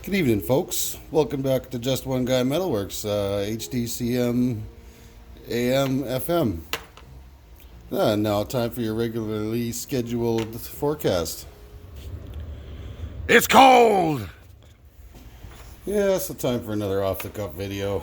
Good evening, folks. Welcome back to Just One Guy Metalworks, HDCM AM FM. Now time for your regularly scheduled forecast. It's cold! Yeah, so time for another off-the-cuff video.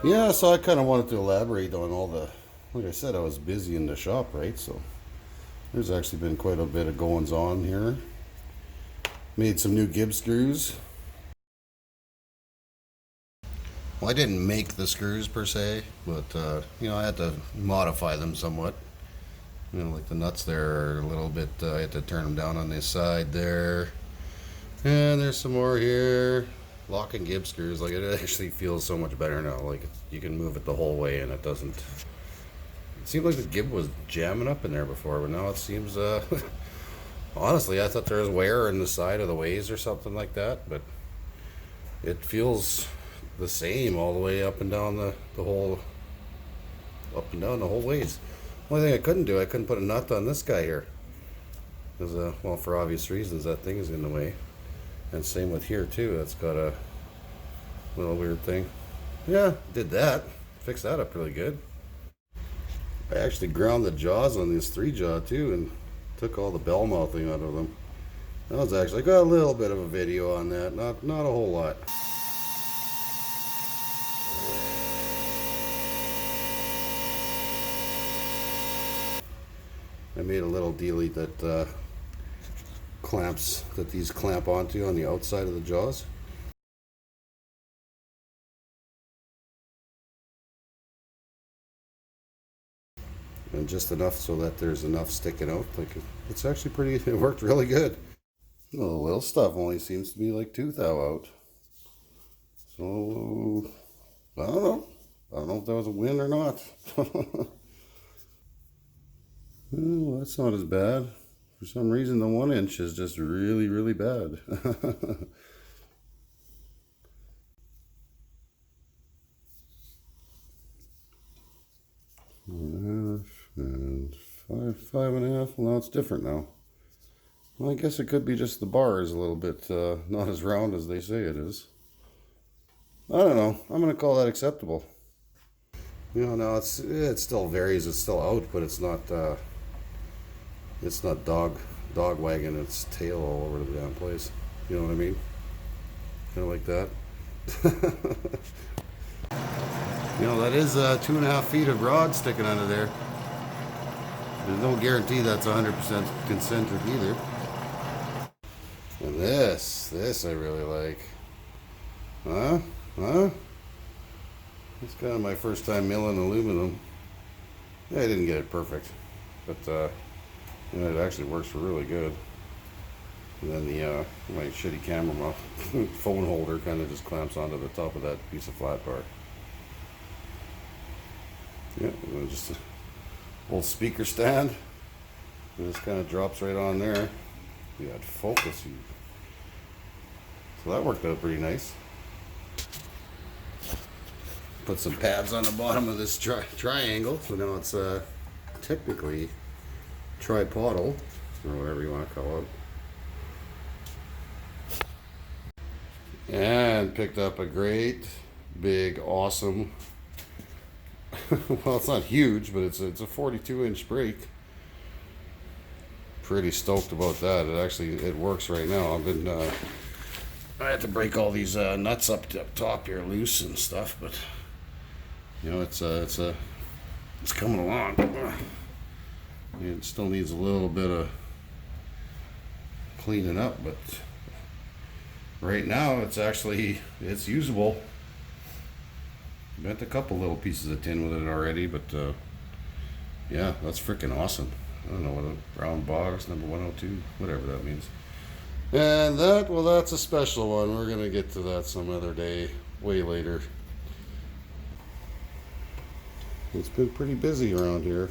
Yeah, so I kind of wanted to elaborate on all the, like I said, I was busy in the shop, right? So there's actually been quite a bit of goings on here. Made some new gib screws. Well, I didn't make the screws per se, but I had to modify them somewhat. Like the nuts there are a little bit, I had to turn them down on this side there. And there's some more here. Locking gib screws, like, it actually feels so much better now. Like, you can move it the whole way and it doesn't. It seemed like the gib was jamming up in there before, but now it seems, honestly, I thought there was wear in the side of the ways or something like that, but it feels the same all the way up and down the whole ways. Only thing I couldn't put a nut on this guy here, because well, for obvious reasons, that thing is in the way. And same with here too, that's got a little weird thing. Yeah, did that, fixed that up really good. I actually ground the jaws on this 3-jaw too and took all the bell mouthing out of them. That was actually, got a little bit of a video on that, not a whole lot. I made a little dealie that these clamp onto on the outside of the jaws. And just enough so that there's enough sticking out. Like, it's actually it worked really good. Well, the little stuff only seems to be like 2 thou out. So, I don't know. I don't know if that was a win or not. Well, that's not as bad. For some reason, the 1 inch is just really, really bad. And 5.5. Well, now it's different now. Well, I guess it could be just the bar is a little bit not as round as they say it is. I don't know. I'm gonna call that acceptable. Now it still varies. It's still out, but it's not dog wagging its tail all over the damn place. You know what I mean? Kind of like that. That is 2.5 feet of rod sticking out of there. There's no guarantee that's 100% concentric either. And this I really like. Huh? It's kind of my first time milling aluminum. Yeah, I didn't get it perfect, but it actually works really good. And then the my shitty camera mount phone holder kind of just clamps onto the top of that piece of flat bar. Yeah, just an old speaker stand. And this kind of drops right on there. You got focus. So that worked out pretty nice. Put some pads on the bottom of this triangle, so now it's technically tripodal, or whatever you want to call it. And picked up a great, big, awesome, well, it's not huge, but it's a 42-inch brake. Pretty stoked about that. It works right now. I had to break all these nuts up top here loose and stuff, but it's coming along. It still needs a little bit of cleaning up, but right now it's usable. Bent a couple little pieces of tin with it already, but yeah, that's freaking awesome. I don't know what a round box number 102, whatever that means. And that's a special one. We're gonna get to that some other day, way later. It's been pretty busy around here.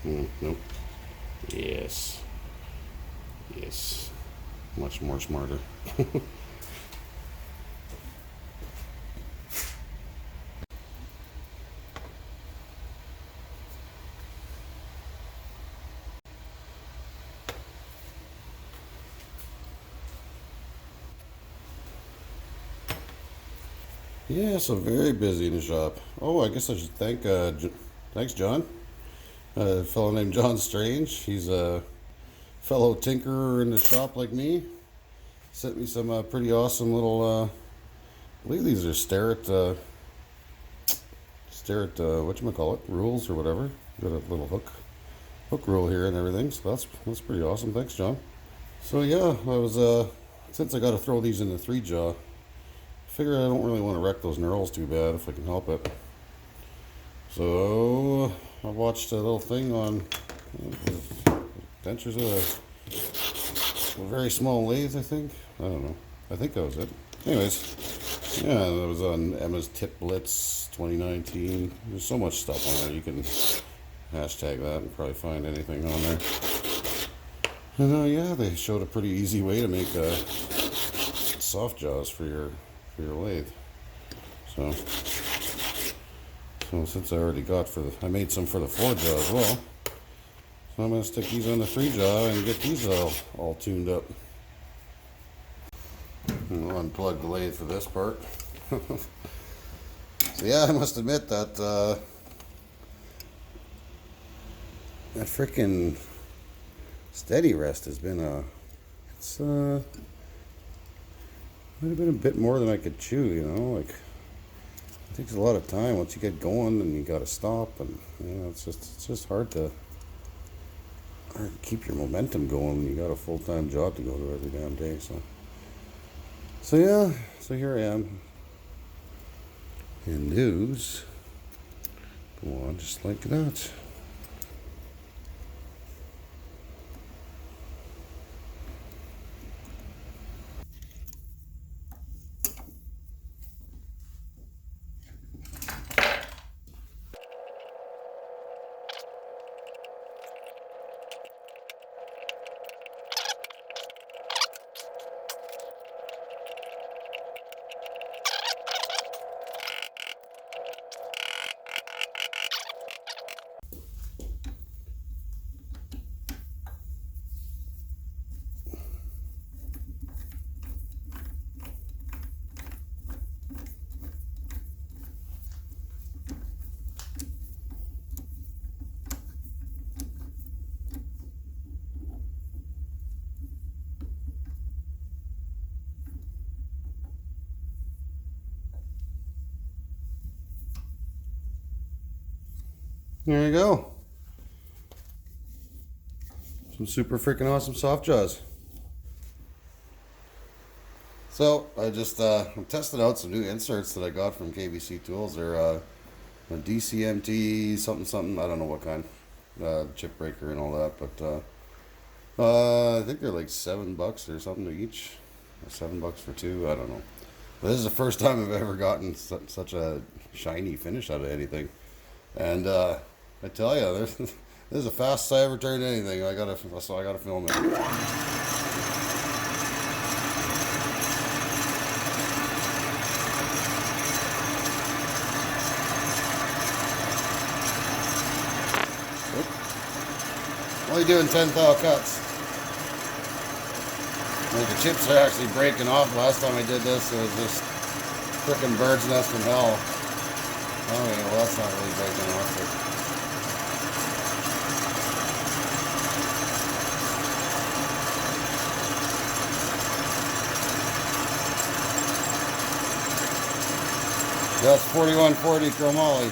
Nope. Yes. Yes. Much more smarter. Yeah, so very busy in the shop. Oh, I guess I should thank, thanks, John. A fellow named John Strange. He's a fellow tinkerer in the shop like me. Sent me some pretty awesome little, I believe these are whatchamacallit, rules or whatever. Got a little hook rule here and everything, so that's pretty awesome. Thanks, John. So yeah, I was, since I got to throw these in the 3-jaw, figure I don't really want to wreck those knurls too bad if I can help it. So I watched a little thing on Adventures of a Very Small Lathe, I think. I don't know. I think that was it. Anyways, yeah, that was on Emma's Tip Blitz 2019. There's so much stuff on there. You can hashtag that and probably find anything on there. And yeah, they showed a pretty easy way to make soft jaws for your lathe. So since I already I made some for the 4-jaw as well. So I'm going to stick these on the 3-jaw and get these all tuned up. And I'll unplug the lathe for this part. So yeah, I must admit that that freaking steady rest has been might have been a bit more than I could chew, you know, like it takes a lot of time once you get going and you gotta stop, and you know, it's just hard to keep your momentum going when you got a full-time job to go to every damn day. So yeah, so here I am. And news go on just like that. There you go. Some super freaking awesome soft jaws. So I just I'm testing out some new inserts that I got from KBC Tools. They're a DCMT something. I don't know what kind, chip breaker and all that, but I think they're like $7 or something each, or $7 for two. I don't know. But this is the first time I've ever gotten such a shiny finish out of anything, and I tell you, this is the fastest I ever turned anything. So I gotta film it. Only doing 10 thou cuts. Like the chips are actually breaking off. Last time I did this, it was just frickin' bird's nest from hell. Okay, well that's not really breaking off. But that's 4140 chromoly.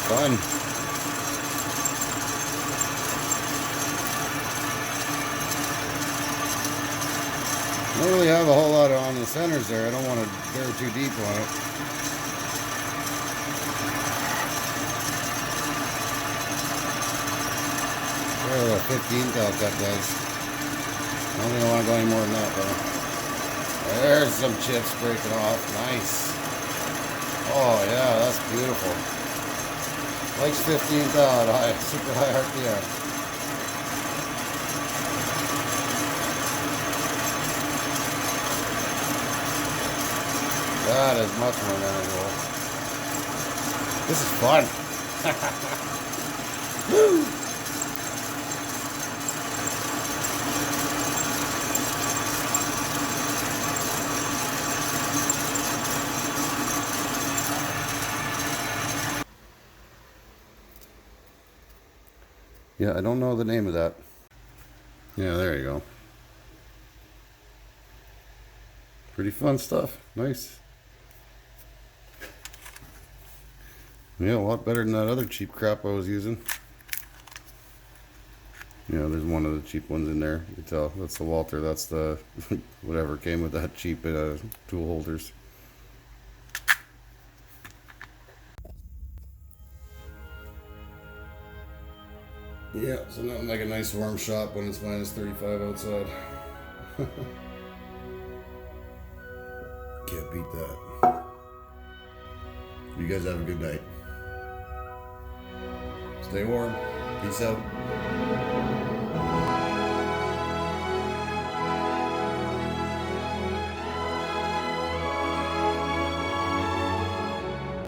Fun. I don't really have a whole lot on the centers there. I don't want to bear too deep on it. There, a 15 thou cut, guys. I don't think I want to go any more than that, though. There's some chips breaking off. Nice. Oh yeah, that's beautiful. Likes 15,000 high, super high RPM. That is much more manageable. This is fun. Woo! Yeah, I don't know the name of that. Yeah, there you go. Pretty fun stuff. Nice. Yeah, a lot better than that other cheap crap I was using. Yeah, there's one of the cheap ones in there. You can tell that's the Walter. That's the whatever came with that cheap tool holders. Yeah, so nothing like a nice warm shop when it's minus 35 outside. Can't beat that. You guys have a good night. Stay warm. Peace out.